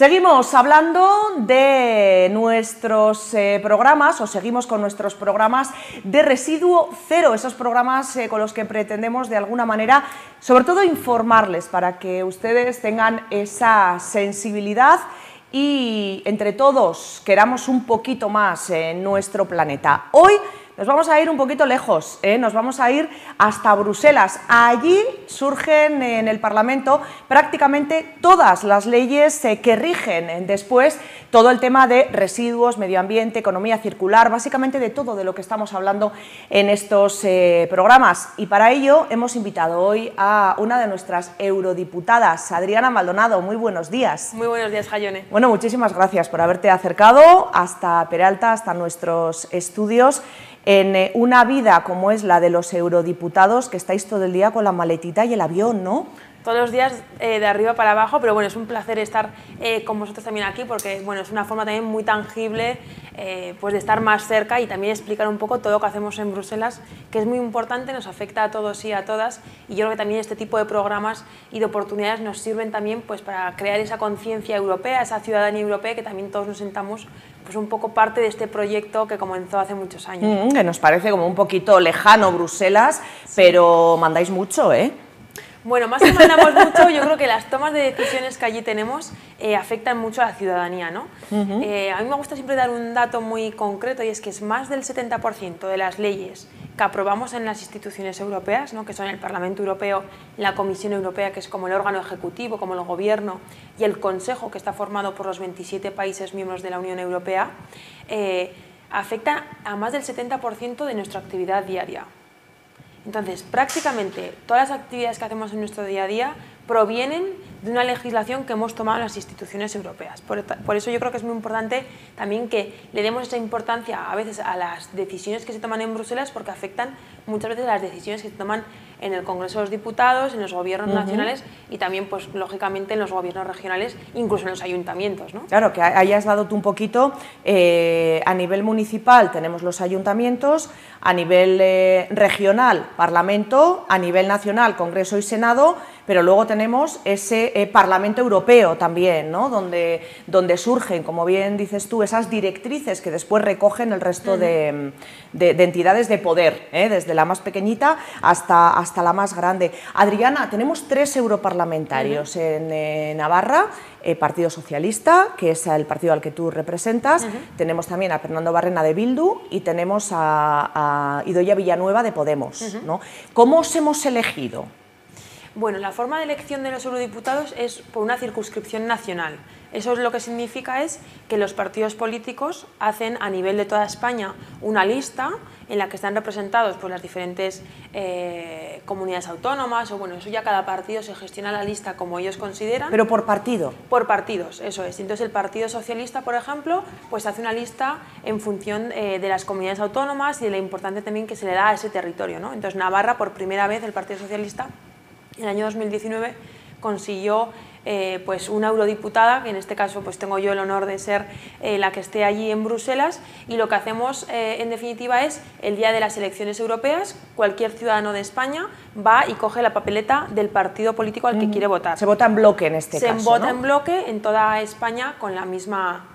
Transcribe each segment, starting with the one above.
Seguimos hablando de nuestros programas, o seguimos con nuestros programas de residuo cero, esos programas con los que pretendemos de alguna manera, sobre todo, informarles para que ustedes tengan esa sensibilidad y entre todos queramos un poquito más en nuestro planeta. Hoy nos vamos a ir un poquito lejos, nos vamos a ir hasta Bruselas. Allí surgen en el Parlamento prácticamente todas las leyes que rigen después todo el tema de residuos, medio ambiente, economía circular, básicamente de todo de lo que estamos hablando en estos programas. Y para ello hemos invitado hoy a una de nuestras eurodiputadas, Adriana Maldonado. Muy buenos días. Muy buenos días, Jaione. Bueno, muchísimas gracias por haberte acercado hasta Peralta, hasta nuestros estudios, en una vida como es la de los eurodiputados, que estáis todo el día con la maletita y el avión, ¿no? Todos los días de arriba para abajo, pero bueno, es un placer estar con vosotros también aquí, porque bueno, es una forma también muy tangible pues de estar más cerca y también explicar un poco todo lo que hacemos en Bruselas, que es muy importante, nos afecta a todos y a todas, y yo creo que también este tipo de programas y de oportunidades nos sirven también pues para crear esa conciencia europea, esa ciudadanía europea, que también todos nos sentamos pues un poco parte de este proyecto que comenzó hace muchos años. Que nos parece como un poquito lejano Bruselas, sí, pero mandáis mucho, ¿eh? Bueno, más que mandamos mucho, yo creo que las tomas de decisiones que allí tenemos afectan mucho a la ciudadanía, ¿no? A mí me gusta siempre dar un dato muy concreto, y es que es más del 70% de las leyes que aprobamos en las instituciones europeas, ¿no?, que son el Parlamento Europeo, la Comisión Europea, que es como el órgano ejecutivo, como el Gobierno, y el Consejo, que está formado por los 27 países miembros de la Unión Europea, afecta a más del 70% de nuestra actividad diaria. Entonces, prácticamente todas las actividades que hacemos en nuestro día a día provienen de una legislación que hemos tomado en las instituciones europeas. Por eso yo creo que es muy importante también que le demos esa importancia a veces a las decisiones que se toman en Bruselas, porque afectan muchas veces a las decisiones que se toman en el Congreso de los Diputados, en los gobiernos nacionales y también, pues lógicamente, en los gobiernos regionales, incluso en los ayuntamientos, ¿no? Claro, que hayas dado tú un poquito, a nivel municipal tenemos los ayuntamientos, a nivel regional, Parlamento, a nivel nacional, Congreso y Senado, pero luego tenemos ese Parlamento Europeo también, ¿no?, donde surgen, como bien dices tú, esas directrices que después recogen el resto de entidades de poder, desde la más pequeñita hasta la más grande. Adriana, tenemos 3 europarlamentarios en Navarra, Partido Socialista, que es el partido al que tú representas, tenemos también a Fernando Barrena de Bildu y tenemos a Idoia Villanueva de Podemos, ¿no? ¿Cómo os hemos elegido? Bueno, la forma de elección de los eurodiputados es por una circunscripción nacional. Eso es lo que significa es que los partidos políticos hacen a nivel de toda España una lista en la que están representados pues, las diferentes comunidades autónomas, o bueno, eso ya cada partido se gestiona la lista como ellos consideran. ¿Pero por partido? Por partidos, eso es. Entonces el Partido Socialista, por ejemplo, pues hace una lista en función de las comunidades autónomas y de la importancia también que se le da a ese territorio, ¿no? Entonces Navarra, por primera vez, el Partido Socialista, en el año 2019 consiguió pues una eurodiputada, que en este caso pues tengo yo el honor de ser la que esté allí en Bruselas, y lo que hacemos en definitiva es, el día de las elecciones europeas, cualquier ciudadano de España va y coge la papeleta del partido político al que quiere votar. Se vota en bloque en este caso, Se vota, ¿no?, en bloque en toda España con la misma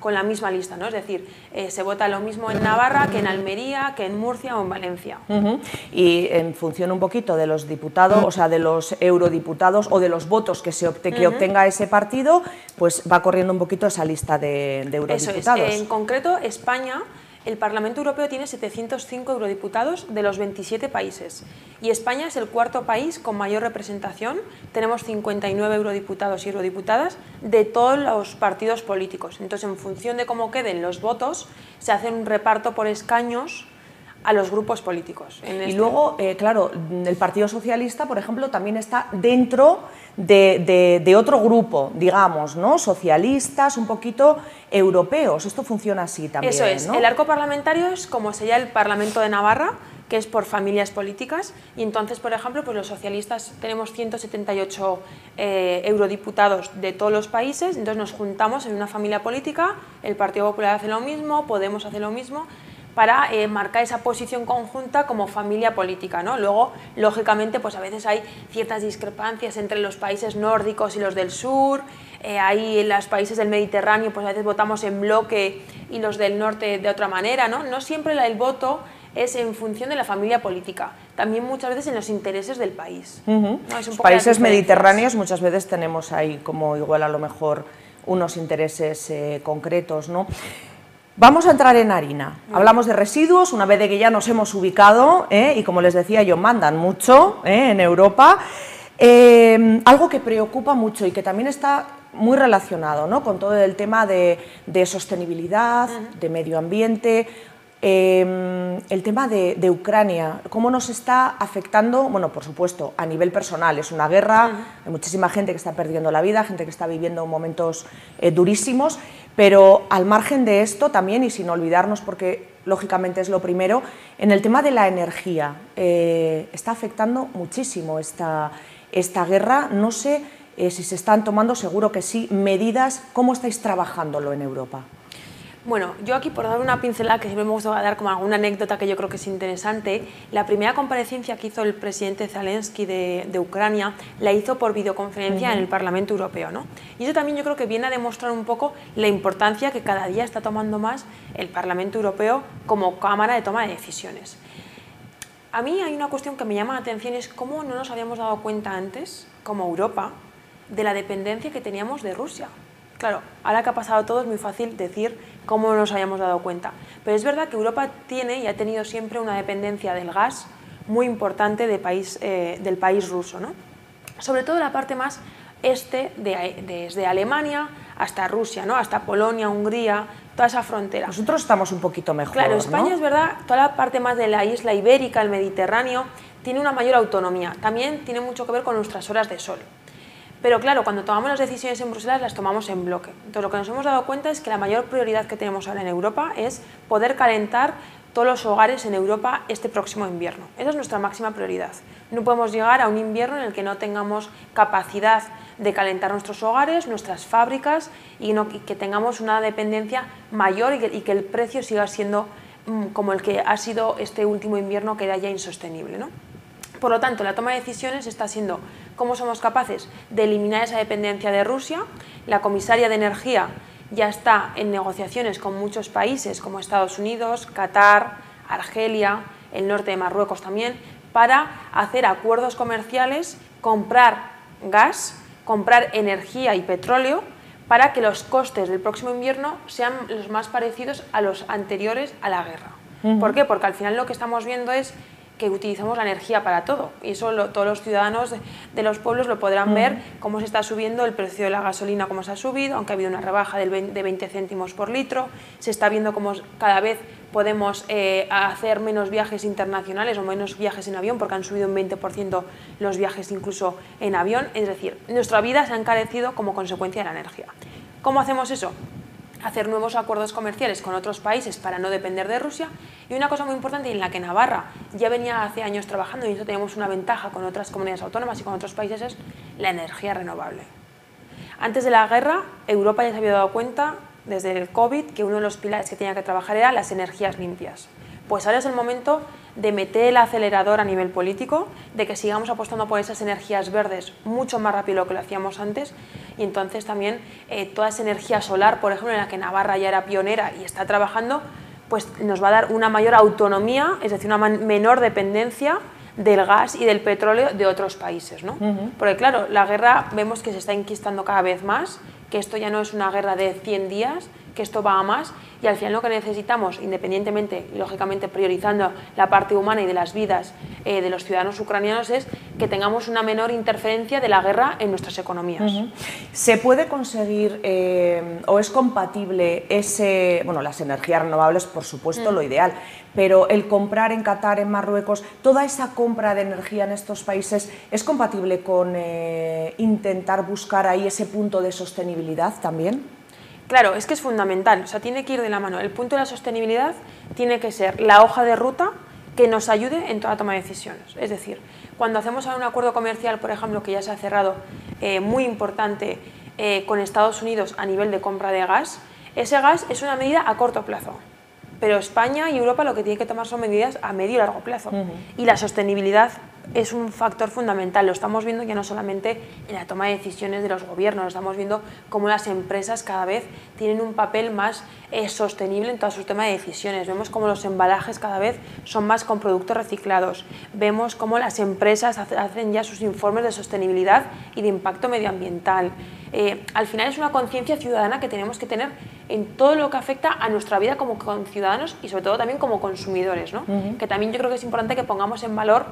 lista, ¿no? Es decir, se vota lo mismo en Navarra que en Almería, que en Murcia o en Valencia. Y en función un poquito de los diputados, o sea, de los eurodiputados o de los votos que obtenga ese partido, pues va corriendo un poquito esa lista de eurodiputados. Eso es. En concreto, España, el Parlamento Europeo tiene 705 eurodiputados de los 27 países, y España es el cuarto país con mayor representación. Tenemos 59 eurodiputados y eurodiputadas de todos los partidos políticos. Entonces, en función de cómo queden los votos, se hace un reparto por escaños a los grupos políticos. Y luego, claro, el Partido Socialista, por ejemplo, también está dentro de otro grupo, digamos, ¿no?, socialistas, un poquito europeos. Esto funciona así también, Eso es. ¿no? El arco parlamentario es como sería el Parlamento de Navarra, que es por familias políticas, y entonces, por ejemplo, pues los socialistas tenemos 178 eurodiputados de todos los países, entonces nos juntamos en una familia política, el Partido Popular hace lo mismo, Podemos hace lo mismo, para marcar esa posición conjunta como familia política, ¿no? Luego, lógicamente, pues a veces hay ciertas discrepancias entre los países nórdicos y los del sur, ahí en los países del Mediterráneo pues a veces votamos en bloque y los del norte de otra manera, ¿no? No siempre el voto es en función de la familia política, también muchas veces en los intereses del país. ¿No? Es un Los poco países mediterráneos muchas veces tenemos ahí como igual a lo mejor unos intereses concretos, ¿no? Vamos a entrar en harina. Hablamos de residuos, una vez de que ya nos hemos ubicado, y como les decía yo, mandan mucho en Europa. Algo que preocupa mucho y que también está muy relacionado, ¿no?, con todo el tema de sostenibilidad, de medio ambiente, el tema de Ucrania, cómo nos está afectando, bueno, por supuesto, a nivel personal, es una guerra, hay muchísima gente que está perdiendo la vida, gente que está viviendo momentos durísimos, pero al margen de esto también, y sin olvidarnos porque lógicamente es lo primero, en el tema de la energía, está afectando muchísimo esta guerra. No sé si se están tomando, seguro que sí, medidas. ¿Cómo estáis trabajándolo en Europa? Bueno, yo aquí por dar una pincelada, que siempre me gusta dar como alguna anécdota que yo creo que es interesante, la primera comparecencia que hizo el presidente Zelensky de Ucrania la hizo por videoconferencia en el Parlamento Europeo, ¿no? Y eso también yo creo que viene a demostrar un poco la importancia que cada día está tomando más el Parlamento Europeo como cámara de toma de decisiones. A mí hay una cuestión que me llama la atención, es cómo no nos habíamos dado cuenta antes, como Europa, de la dependencia que teníamos de Rusia. Claro, ahora que ha pasado todo es muy fácil decir cómo no nos habíamos dado cuenta, pero es verdad que Europa tiene y ha tenido siempre una dependencia del gas muy importante del país ruso, ¿no? Sobre todo la parte más este, desde Alemania hasta Rusia, ¿no?, hasta Polonia, Hungría, toda esa frontera. Nosotros estamos un poquito mejor, claro, España, ¿no?, es verdad, toda la parte más de la isla ibérica, el Mediterráneo, tiene una mayor autonomía, también tiene mucho que ver con nuestras horas de sol. Pero claro, cuando tomamos las decisiones en Bruselas las tomamos en bloque. Entonces lo que nos hemos dado cuenta es que la mayor prioridad que tenemos ahora en Europa es poder calentar todos los hogares en Europa este próximo invierno. Esa es nuestra máxima prioridad. No podemos llegar a un invierno en el que no tengamos capacidad de calentar nuestros hogares, nuestras fábricas y que tengamos una dependencia mayor y que el precio siga siendo como el que ha sido este último invierno, que era ya insostenible, ¿no? Por lo tanto, la toma de decisiones está siendo cómo somos capaces de eliminar esa dependencia de Rusia. La comisaria de Energía ya está en negociaciones con muchos países como Estados Unidos, Qatar, Argelia, el norte de Marruecos también, para hacer acuerdos comerciales, comprar gas, comprar energía y petróleo, para que los costes del próximo invierno sean los más parecidos a los anteriores a la guerra. ¿Por qué? Porque al final lo que estamos viendo es que utilizamos la energía para todo, y eso todos los ciudadanos de los pueblos lo podrán ver, cómo se está subiendo el precio de la gasolina, cómo se ha subido, aunque ha habido una rebaja de 20 céntimos por litro, se está viendo cómo cada vez podemos hacer menos viajes internacionales o menos viajes en avión, porque han subido un 20% los viajes incluso en avión, es decir, nuestra vida se ha encarecido como consecuencia de la energía. ¿Cómo hacemos eso? Hacer nuevos acuerdos comerciales con otros países para no depender de Rusia, y una cosa muy importante en la que Navarra ya venía hace años trabajando, y eso tenemos una ventaja con otras comunidades autónomas y con otros países, es la energía renovable. Antes de la guerra, Europa ya se había dado cuenta desde el COVID que uno de los pilares que tenía que trabajar era las energías limpias. Pues ahora es el momento de meter el acelerador a nivel político, de que sigamos apostando por esas energías verdes mucho más rápido de lo que lo hacíamos antes, y entonces también toda esa energía solar, por ejemplo, en la que Navarra ya era pionera y está trabajando, pues nos va a dar una mayor autonomía, es decir, una menor dependencia del gas y del petróleo de otros países, ¿no? Porque claro, la guerra vemos que se está enquistando cada vez más, que esto ya no es una guerra de 100 días, que esto va a más, y al final lo que necesitamos, independientemente y lógicamente priorizando la parte humana y de las vidas de los ciudadanos ucranianos, es que tengamos una menor interferencia de la guerra en nuestras economías. ¿Se puede conseguir o es compatible las energías renovables, por supuesto, lo ideal, pero el comprar en Qatar, en Marruecos, toda esa compra de energía en estos países, ¿es compatible con intentar buscar ahí ese punto de sostenibilidad también? Claro, es que es fundamental, o sea, tiene que ir de la mano. El punto de la sostenibilidad tiene que ser la hoja de ruta que nos ayude en toda toma de decisiones. Es decir, cuando hacemos un acuerdo comercial, por ejemplo, que ya se ha cerrado, muy importante, con Estados Unidos a nivel de compra de gas, ese gas es una medida a corto plazo. Pero España y Europa lo que tienen que tomar son medidas a medio y largo plazo. Y la sostenibilidad es un factor fundamental. Lo estamos viendo ya no solamente en la toma de decisiones de los gobiernos, lo estamos viendo cómo las empresas cada vez tienen un papel más sostenible en toda su toma de decisiones. Vemos cómo los embalajes cada vez son más con productos reciclados. Vemos cómo las empresas hacen ya sus informes de sostenibilidad y de impacto medioambiental. Al final es una conciencia ciudadana que tenemos que tener en todo lo que afecta a nuestra vida como ciudadanos y sobre todo también como consumidores, ¿no? Que también yo creo que es importante que pongamos en valor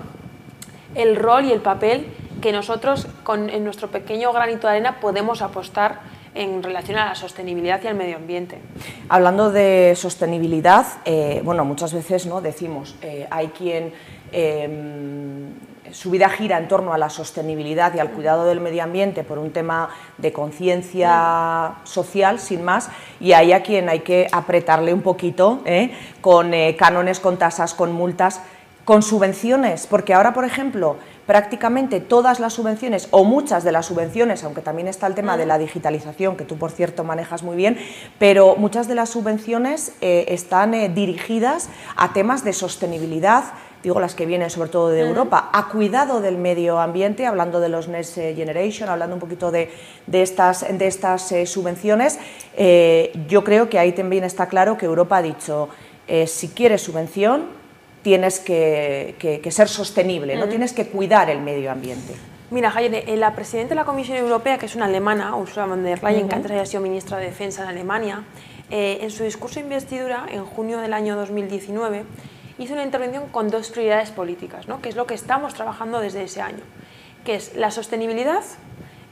el rol y el papel que nosotros en nuestro pequeño granito de arena podemos apostar en relación a la sostenibilidad y al medio ambiente. Hablando de sostenibilidad, bueno, muchas veces, ¿no?, decimos, hay quien su vida gira en torno a la sostenibilidad y al cuidado del medio ambiente por un tema de conciencia social, sin más, y hay a quien hay que apretarle un poquito, con cánones, con tasas, con multas, con subvenciones, porque ahora, por ejemplo, prácticamente todas las subvenciones o muchas de las subvenciones, aunque también está el tema de la digitalización, que tú, por cierto, manejas muy bien, pero muchas de las subvenciones están dirigidas a temas de sostenibilidad, digo las que vienen sobre todo de Europa, a cuidado del medio ambiente, hablando de los Next Generation, hablando un poquito de estas subvenciones. Yo creo que ahí también está claro que Europa ha dicho, si quieres subvención, tienes que ser sostenible, ¿no? Tienes que cuidar el medio ambiente. Mira, Jaime, la presidenta de la Comisión Europea, que es una alemana, Ursula von der Leyen, que antes había sido ministra de Defensa en Alemania, en su discurso de investidura, en junio del año 2019, hizo una intervención con dos prioridades políticas, ¿no?, que es lo que estamos trabajando desde ese año, que es la sostenibilidad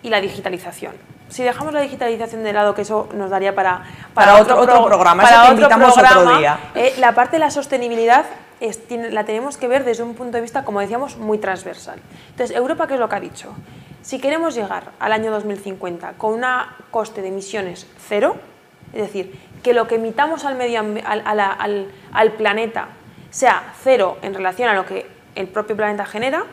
y la digitalización. Si dejamos la digitalización de lado, que eso nos daría para otro programa, para te invitamos otro día. La parte de la sostenibilidad la tenemos que ver desde un punto de vista, como decíamos, muy transversal. Entonces, Europa, ¿qué es lo que ha dicho? Si queremos llegar al año 2050 con un coste de emisiones cero, es decir, que lo que emitamos al planeta sea cero en relación a lo que el propio planeta genera,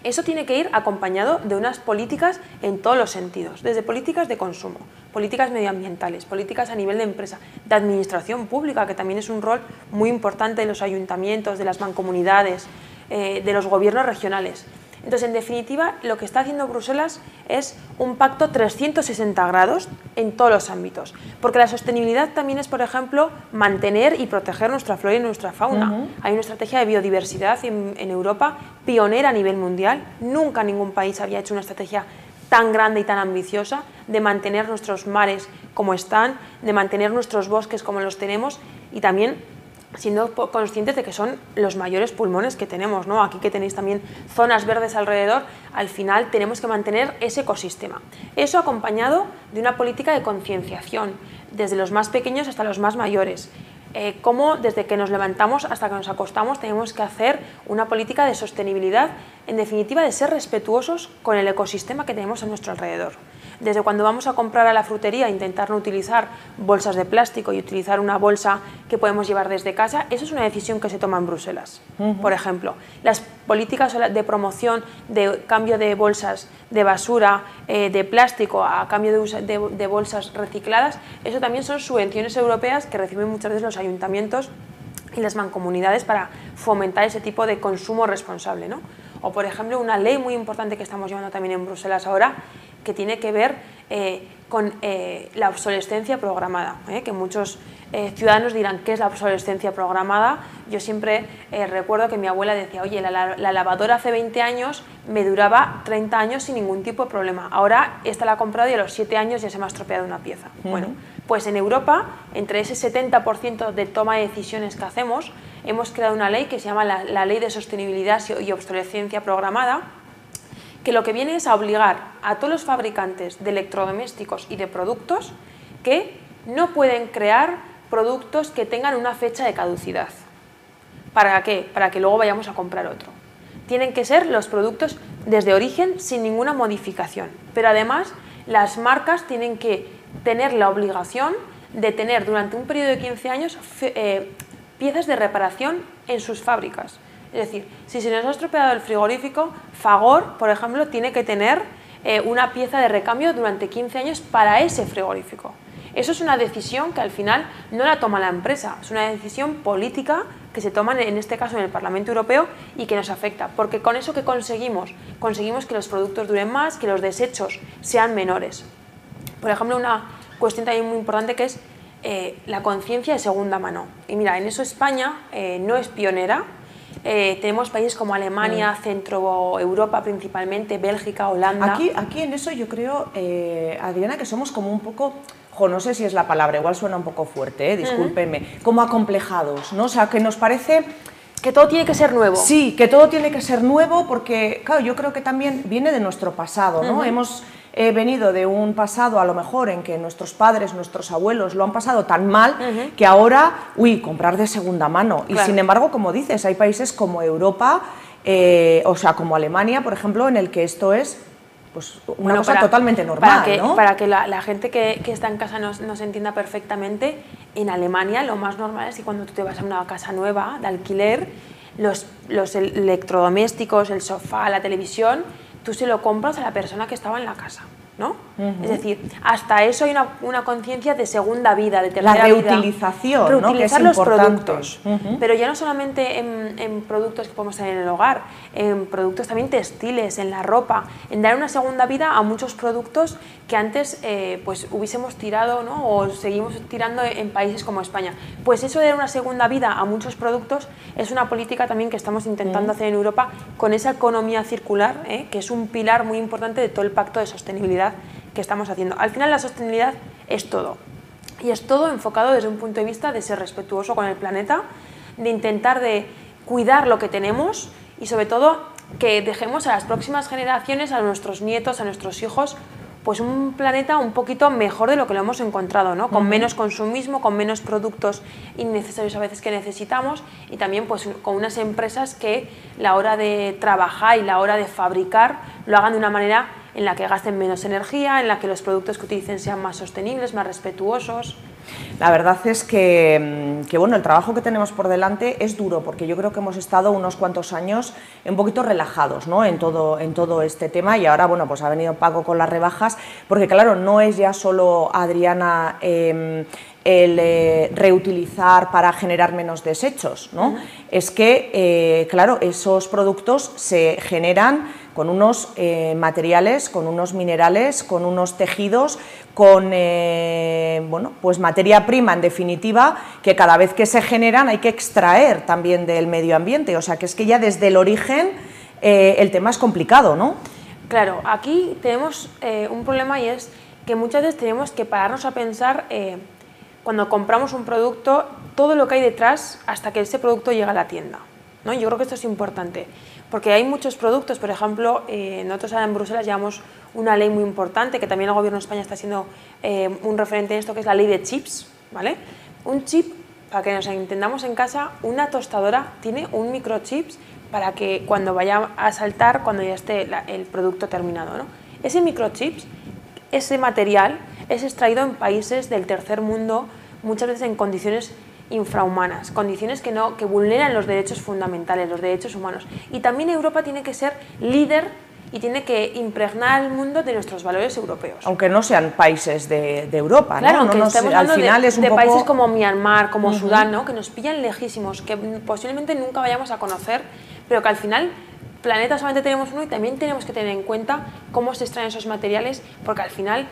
eso tiene que ir acompañado de unas políticas en todos los sentidos, desde políticas de consumo, políticas medioambientales, políticas a nivel de empresa, de administración pública, que también es un rol muy importante de los ayuntamientos, de las mancomunidades, de los gobiernos regionales. Entonces, en definitiva, lo que está haciendo Bruselas es un pacto 360 grados en todos los ámbitos, porque la sostenibilidad también es, por ejemplo, mantener y proteger nuestra flora y nuestra fauna. Hay una estrategia de biodiversidad en Europa pionera a nivel mundial. Nunca ningún país había hecho una estrategia tan grande y tan ambiciosa de mantener nuestros mares como están, de mantener nuestros bosques como los tenemos y también siendo conscientes de que son los mayores pulmones que tenemos, ¿no? Aquí que tenéis también zonas verdes alrededor, al final tenemos que mantener ese ecosistema. Eso acompañado de una política de concienciación, desde los más pequeños hasta los más mayores. Cómo desde que nos levantamos hasta que nos acostamos tenemos que hacer una política de sostenibilidad, en definitiva de ser respetuosos con el ecosistema que tenemos a nuestro alrededor. Desde cuando vamos a comprar a la frutería, intentar no utilizar bolsas de plástico y utilizar una bolsa que podemos llevar desde casa, eso es una decisión que se toma en Bruselas. Por ejemplo, las políticas de promoción de cambio de bolsas de basura, de plástico a cambio de bolsas recicladas, eso también son subvenciones europeas que reciben muchas veces los ayuntamientos y las mancomunidades para fomentar ese tipo de consumo responsable, ¿no? O, por ejemplo, una ley muy importante que estamos llevando también en Bruselas ahora, que tiene que ver con la obsolescencia programada, que muchos ciudadanos dirán, ¿qué es la obsolescencia programada? Yo siempre recuerdo que mi abuela decía, oye, la lavadora hace 20 años me duraba 30 años sin ningún tipo de problema, ahora esta la he comprado y a los 7 años ya se me ha estropeado una pieza. Bueno, pues en Europa, entre ese 70% de toma de decisiones que hacemos, hemos creado una ley que se llama la Ley de Sostenibilidad y Obsolescencia Programada, que lo que viene es a obligar a todos los fabricantes de electrodomésticos y de productos que no pueden crear productos que tengan una fecha de caducidad. ¿Para qué? Para que luego vayamos a comprar otro. Tienen que ser los productos desde origen sin ninguna modificación, pero además las marcas tienen que tener la obligación de tener durante un periodo de 15 años piezas de reparación en sus fábricas. Es decir, si se nos ha estropeado el frigorífico, Fagor, por ejemplo, tiene que tener una pieza de recambio durante 15 años para ese frigorífico. Eso es una decisión que al final no la toma la empresa, es una decisión política que se toman, en este caso en el Parlamento Europeo, y que nos afecta, porque con eso que conseguimos que los productos duren más, que los desechos sean menores. Por ejemplo, una cuestión también muy importante que es la conciencia de segunda mano. Y mira, en eso España no es pionera. Tenemos países como Alemania, Centro Europa principalmente, Bélgica, Holanda. Aquí en eso yo creo, Adriana, que somos como un poco, no sé si es la palabra, igual suena un poco fuerte, discúlpenme, como acomplejados, ¿no? O sea, que nos parece... Que todo tiene que ser nuevo. Sí, que todo tiene que ser nuevo porque, claro, yo creo que también viene de nuestro pasado, ¿no? Hemos venido de un pasado a lo mejor en que nuestros padres, nuestros abuelos lo han pasado tan mal que ahora, comprar de segunda mano. Y sin embargo, como dices, hay países como Europa, o sea, como Alemania, por ejemplo, en el que esto es pues una cosa totalmente normal, ¿no? Para que la gente que está en casa nos entienda perfectamente, en Alemania lo más normal es que cuando tú te vas a una casa nueva de alquiler, los electrodomésticos, el sofá, la televisión, tú se lo compras a la persona que estaba en la casa, ¿no? Es decir, hasta eso hay una conciencia de segunda vida, de tercera vida. La reutilización, ¿no? Que es los importante. Productos, pero ya no solamente en productos que podemos tener en el hogar, en productos también textiles, en la ropa, en dar una segunda vida a muchos productos que antes pues hubiésemos tirado, ¿no? O seguimos tirando en países como España. Pues eso de dar una segunda vida a muchos productos es una política también que estamos intentando hacer en Europa con esa economía circular, que es un pilar muy importante de todo el pacto de sostenibilidad que estamos haciendo. Al final la sostenibilidad es todo, y es todo enfocado desde un punto de vista de ser respetuoso con el planeta, de intentar de cuidar lo que tenemos y sobre todo que dejemos a las próximas generaciones, a nuestros nietos, a nuestros hijos, pues un planeta un poquito mejor de lo que lo hemos encontrado, ¿no? Con menos consumismo, con menos productos innecesarios a veces que necesitamos, y también pues con unas empresas que la hora de trabajar y la hora de fabricar lo hagan de una manera en la que gasten menos energía, en la que los productos que utilicen sean más sostenibles, más respetuosos. La verdad es que bueno, el trabajo que tenemos por delante es duro, porque yo creo que hemos estado unos cuantos años un poquito relajados, ¿no? en todo este tema, y ahora bueno, pues ha venido Paco con las rebajas, porque claro, no es ya solo, Adriana, el reutilizar para generar menos desechos, ¿no? Es que, claro, esos productos se generan con unos materiales, con unos minerales, con unos tejidos, con bueno, pues materia prima, en definitiva, que cada vez que se generan hay que extraer también del medio ambiente. O sea, que es que ya desde el origen el tema es complicado, ¿no? Claro, aquí tenemos un problema, y es que muchas veces tenemos que pararnos a pensar cuando compramos un producto, todo lo que hay detrás hasta que ese producto llega a la tienda, ¿no? Yo creo que esto es importante, porque hay muchos productos, por ejemplo, nosotros ahora en Bruselas llevamos una ley muy importante, que también el Gobierno de España está siendo un referente en esto, que es la ley de chips, ¿vale? Un chip, para que nos entendamos en casa, una tostadora tiene un microchips para que cuando vaya a saltar, cuando ya esté el producto terminado, ¿no? Ese microchips, ese material, es extraído en países del tercer mundo, muchas veces en condiciones infrahumanas, condiciones que vulneran los derechos fundamentales, los derechos humanos. Y también Europa tiene que ser líder y tiene que impregnar al mundo de nuestros valores europeos. Aunque no sean países de Europa, claro, ¿no? Aunque no estemos al final de, es un de poco... países como Myanmar, como Sudán, ¿no? Que nos pillan lejísimos, que posiblemente nunca vayamos a conocer, pero que al final planeta solamente tenemos uno, y también tenemos que tener en cuenta cómo se extraen esos materiales, porque al final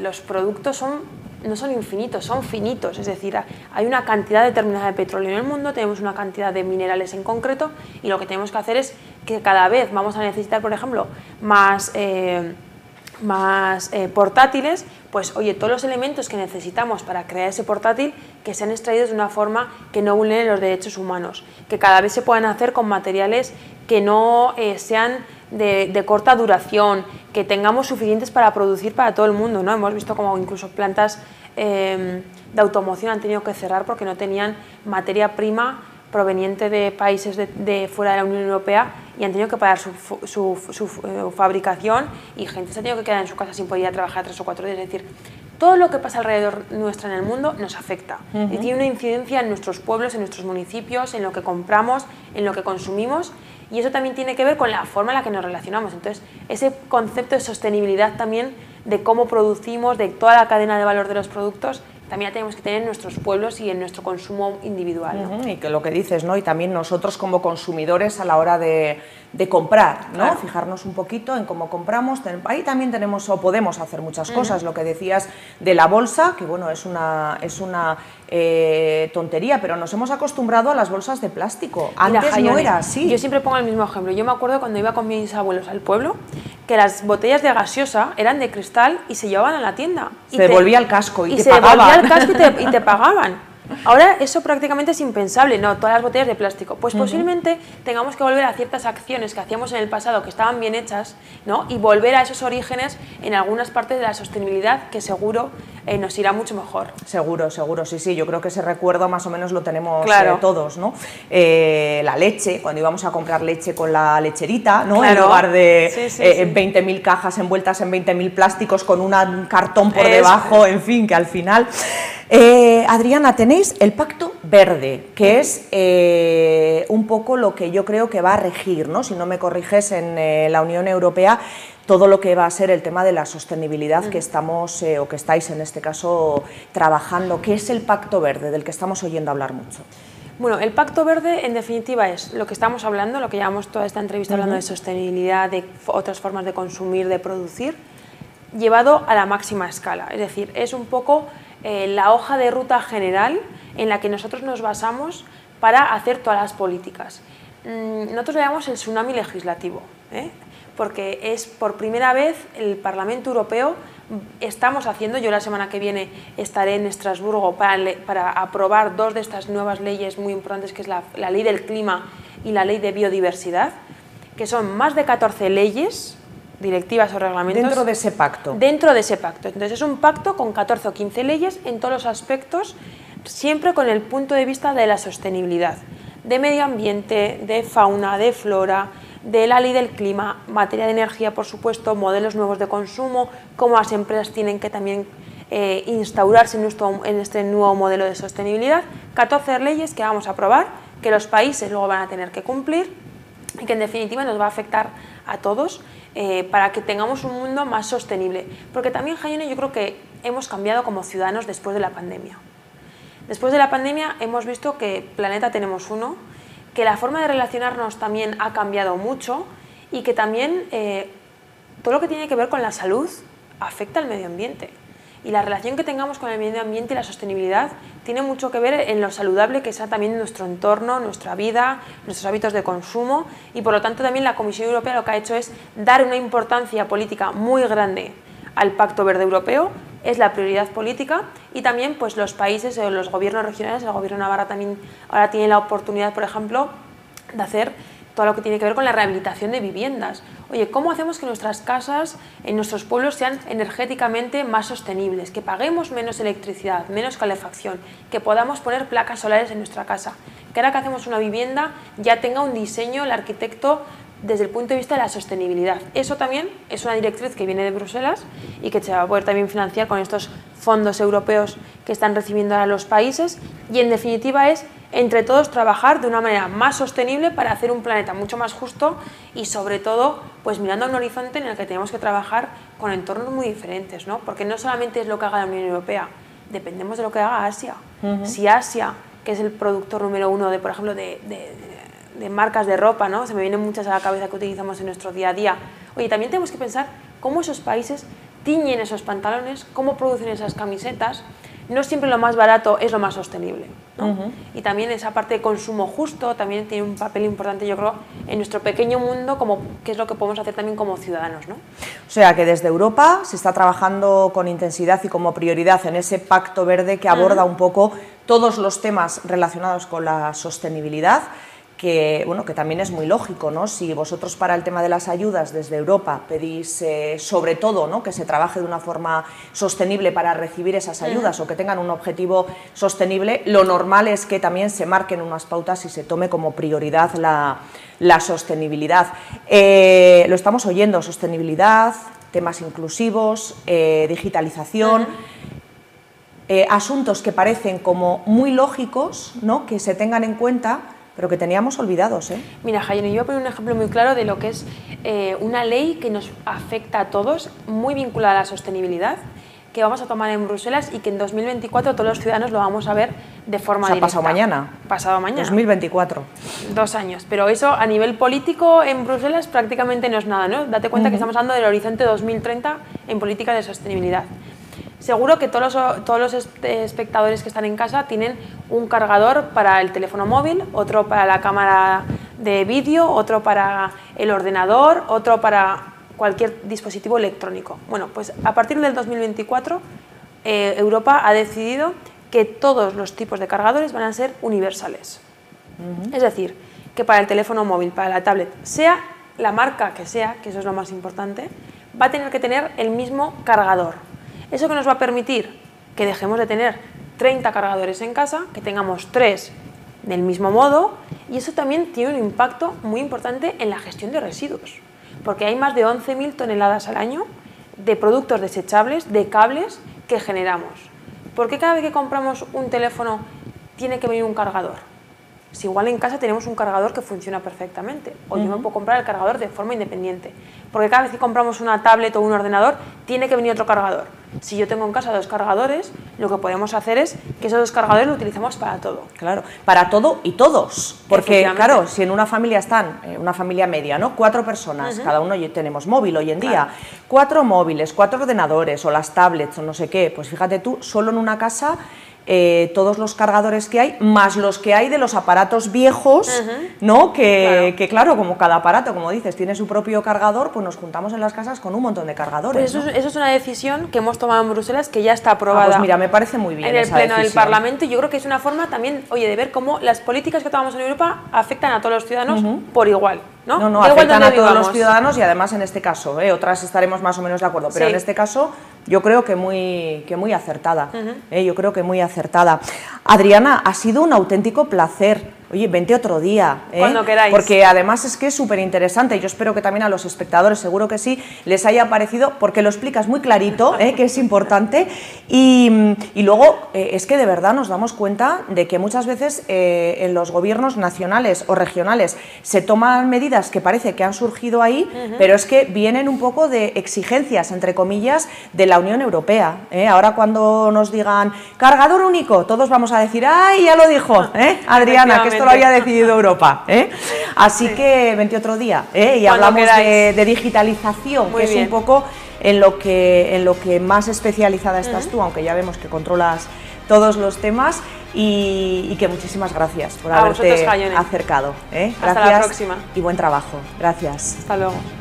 los productos no son infinitos, son finitos, es decir, hay una cantidad determinada de petróleo en el mundo, tenemos una cantidad de minerales en concreto, y lo que tenemos que hacer es que cada vez vamos a necesitar, por ejemplo, más portátiles, pues oye, todos los elementos que necesitamos para crear ese portátil, que sean extraídos de una forma que no vulnere los derechos humanos, que cada vez se puedan hacer con materiales que no sean de corta duración, que tengamos suficientes para producir para todo el mundo, ¿no? Hemos visto como incluso plantas de automoción han tenido que cerrar porque no tenían materia prima proveniente de países de fuera de la Unión Europea, y han tenido que parar su fabricación, y gente se ha tenido que quedar en su casa sin poder ir a trabajar 3 o 4 días. Es decir, todo lo que pasa alrededor nuestra en el mundo nos afecta y tiene una incidencia en nuestros pueblos, en nuestros municipios, en lo que compramos, en lo que consumimos, y eso también tiene que ver con la forma en la que nos relacionamos. Entonces, ese concepto de sostenibilidad también, de cómo producimos, de toda la cadena de valor de los productos, también la tenemos que tener en nuestros pueblos y en nuestro consumo individual, ¿no? Y que lo que dices, ¿no? Y también nosotros como consumidores a la hora de comprar, ¿no? Claro. Fijarnos un poquito en cómo compramos. Ahí también tenemos o podemos hacer muchas cosas. Lo que decías de la bolsa, que bueno, es una tontería, pero nos hemos acostumbrado a las bolsas de plástico. Mira, Antes Jaione, no era así. Yo siempre pongo el mismo ejemplo. Yo me acuerdo cuando iba con mis abuelos al pueblo, que las botellas de gaseosa eran de cristal y se llevaban a la tienda. Se devolvía el casco y te se pagaban. devolvía el casco y te pagaban. Ahora eso prácticamente es impensable, no, todas las botellas de plástico. Pues posiblemente tengamos que volver a ciertas acciones que hacíamos en el pasado que estaban bien hechas, ¿no? Y volver a esos orígenes en algunas partes de la sostenibilidad que seguro nos irá mucho mejor. Seguro, seguro, sí, sí, yo creo que ese recuerdo más o menos lo tenemos Claro. Todos, ¿no? La leche, cuando íbamos a comprar leche con la lecherita, ¿no? Claro. En lugar de Sí, sí, 20.000 cajas envueltas en 20.000 plásticos con un cartón por Eso. debajo, en fin, que al final... Adriana, tenéis el Pacto Verde, que es un poco lo que yo creo que va a regir, ¿no? Si no me corriges, en la Unión Europea, todo lo que va a ser el tema de la sostenibilidad que estamos, o que estáis en este caso, trabajando. ¿Qué es el Pacto Verde, del que estamos oyendo hablar mucho? Bueno, el Pacto Verde, en definitiva, es lo que estamos hablando, lo que llevamos toda esta entrevista hablando de sostenibilidad, de otras formas de consumir, de producir, llevado a la máxima escala. Es decir, es un poco la hoja de ruta general en la que nosotros nos basamos para hacer todas las políticas. Nosotros le llamamos el tsunami legislativo, porque es por primera vez el Parlamento Europeo estamos haciendo, yo la semana que viene estaré en Estrasburgo para aprobar dos de estas nuevas leyes muy importantes, que es la ley del clima y la ley de biodiversidad, que son más de 14 leyes, directivas o reglamentos. Dentro de ese pacto. Dentro de ese pacto. Entonces es un pacto con 14 o 15 leyes en todos los aspectos, siempre con el punto de vista de la sostenibilidad, de medio ambiente, de fauna, de flora, de la ley del clima, materia de energía, por supuesto, modelos nuevos de consumo, cómo las empresas tienen que también instaurarse en este nuevo modelo de sostenibilidad. 14 leyes que vamos a aprobar, que los países luego van a tener que cumplir y que en definitiva nos va a afectar a todos para que tengamos un mundo más sostenible. Porque también, Jaione, yo creo que hemos cambiado como ciudadanos después de la pandemia. Después de la pandemia hemos visto que planeta tenemos uno, que la forma de relacionarnos también ha cambiado mucho y que también todo lo que tiene que ver con la salud afecta al medio ambiente. Y la relación que tengamos con el medio ambiente y la sostenibilidad tiene mucho que ver en lo saludable que sea también nuestro entorno, nuestra vida, nuestros hábitos de consumo, y por lo tanto también la Comisión Europea lo que ha hecho es dar una importancia política muy grande al Pacto Verde Europeo, es la prioridad política, y también pues los países, los gobiernos regionales, el gobierno de Navarra también ahora tiene la oportunidad, por ejemplo, de hacer todo lo que tiene que ver con la rehabilitación de viviendas. Oye, ¿cómo hacemos que nuestras casas en nuestros pueblos sean energéticamente más sostenibles? Que paguemos menos electricidad, menos calefacción, que podamos poner placas solares en nuestra casa. Que ahora que hacemos una vivienda ya tenga un diseño, el arquitecto, desde el punto de vista de la sostenibilidad. Eso también es una directriz que viene de Bruselas y que se va a poder también financiar con estos fondos europeos que están recibiendo ahora los países, y en definitiva es entre todos trabajar de una manera más sostenible para hacer un planeta mucho más justo y sobre todo pues mirando a un horizonte en el que tenemos que trabajar con entornos muy diferentes, ¿no? Porque no solamente es lo que haga la Unión Europea, dependemos de lo que haga Asia. Si Asia, que es el productor número uno de, por ejemplo, de marcas de ropa, ¿no? Se me vienen muchas a la cabeza que utilizamos en nuestro día a día. Oye, también tenemos que pensar cómo esos países tiñen esos pantalones, cómo producen esas camisetas. No siempre lo más barato es lo más sostenible, ¿no? Y también esa parte de consumo justo también tiene un papel importante, yo creo, en nuestro pequeño mundo, como qué es lo que podemos hacer también como ciudadanos, ¿no? O sea, que desde Europa se está trabajando con intensidad y como prioridad en ese Pacto Verde que aborda un poco todos los temas relacionados con la sostenibilidad, que, bueno, que también es muy lógico, ¿no? Si vosotros para el tema de las ayudas desde Europa pedís sobre todo, ¿no?, que se trabaje de una forma sostenible para recibir esas ayudas o que tengan un objetivo sostenible, lo normal es que también se marquen unas pautas y se tome como prioridad la sostenibilidad. Lo estamos oyendo, sostenibilidad, temas inclusivos, digitalización, asuntos que parecen como muy lógicos, ¿no?, que se tengan en cuenta, pero que teníamos olvidados, ¿eh? Mira, Jaione, yo voy a poner un ejemplo muy claro de lo que es una ley que nos afecta a todos, muy vinculada a la sostenibilidad, que vamos a tomar en Bruselas y que en 2024 todos los ciudadanos lo vamos a ver de forma directa. Pasado mañana. Pasado mañana. 2024. 2 años. Pero eso a nivel político en Bruselas prácticamente no es nada, ¿no? Date cuenta que estamos hablando del horizonte 2030 en política de sostenibilidad. Seguro que todos los espectadores que están en casa tienen un cargador para el teléfono móvil, otro para la cámara de vídeo, otro para el ordenador, otro para cualquier dispositivo electrónico. Bueno, pues a partir del 2024 Europa ha decidido que todos los tipos de cargadores van a ser universales. Es decir, que para el teléfono móvil, para la tablet, sea la marca que sea, que eso es lo más importante, va a tener que tener el mismo cargador. Eso que nos va a permitir que dejemos de tener 30 cargadores en casa, que tengamos 3 del mismo modo, y eso también tiene un impacto muy importante en la gestión de residuos, porque hay más de 11.000 toneladas al año de productos desechables, de cables que generamos. ¿Por qué cada vez que compramos un teléfono tiene que venir un cargador? Si igual en casa tenemos un cargador que funciona perfectamente, o yo me puedo comprar el cargador de forma independiente, porque cada vez que compramos una tablet o un ordenador tiene que venir otro cargador. Si yo tengo en casa 2 cargadores, lo que podemos hacer es que esos 2 cargadores los utilicemos para todo. Claro, para todo y todos, porque claro, si en una familia están, una familia media, ¿no? 4 personas, cada uno tenemos móvil hoy en día, 4 móviles, 4 ordenadores o las tablets o no sé qué, pues fíjate tú, solo en una casa todos los cargadores que hay, más los que hay de los aparatos viejos, ¿no? Que claro, como cada aparato, como dices, tiene su propio cargador, pues nos juntamos en las casas con un montón de cargadores. Pues ¿no? eso es una decisión que hemos tomado en Bruselas, que ya está aprobada. Pues mira, me parece muy bien en el esa Pleno decisión. del Parlamento, y yo creo que es una forma también, oye, de ver cómo las políticas que tomamos en Europa afectan a todos los ciudadanos por igual. No, afectan a todos los ciudadanos y además en este caso, otras estaremos más o menos de acuerdo, pero en este caso yo creo que muy acertada, yo creo que muy acertada. Adriana, ha sido un auténtico placer. Oye, vente otro día, cuando queráis. Porque además es que es súper interesante. Yo espero que también a los espectadores, seguro que sí, les haya parecido, porque lo explicas muy clarito, que es importante. Y luego es que de verdad nos damos cuenta de que muchas veces en los gobiernos nacionales o regionales se toman medidas que parece que han surgido ahí, pero es que vienen un poco de exigencias, entre comillas, de la Unión Europea. Ahora cuando nos digan cargador único, todos vamos a decir, ¡ay, ya lo dijo Adriana, que esto lo había decidido Europa! Así que vente otro día y hablamos de digitalización, muy que bien. es un poco en lo que más especializada estás tú, aunque ya vemos que controlas todos los temas, y que muchísimas gracias por haberte acercado. Hasta la próxima. Y buen trabajo. Gracias. Hasta luego.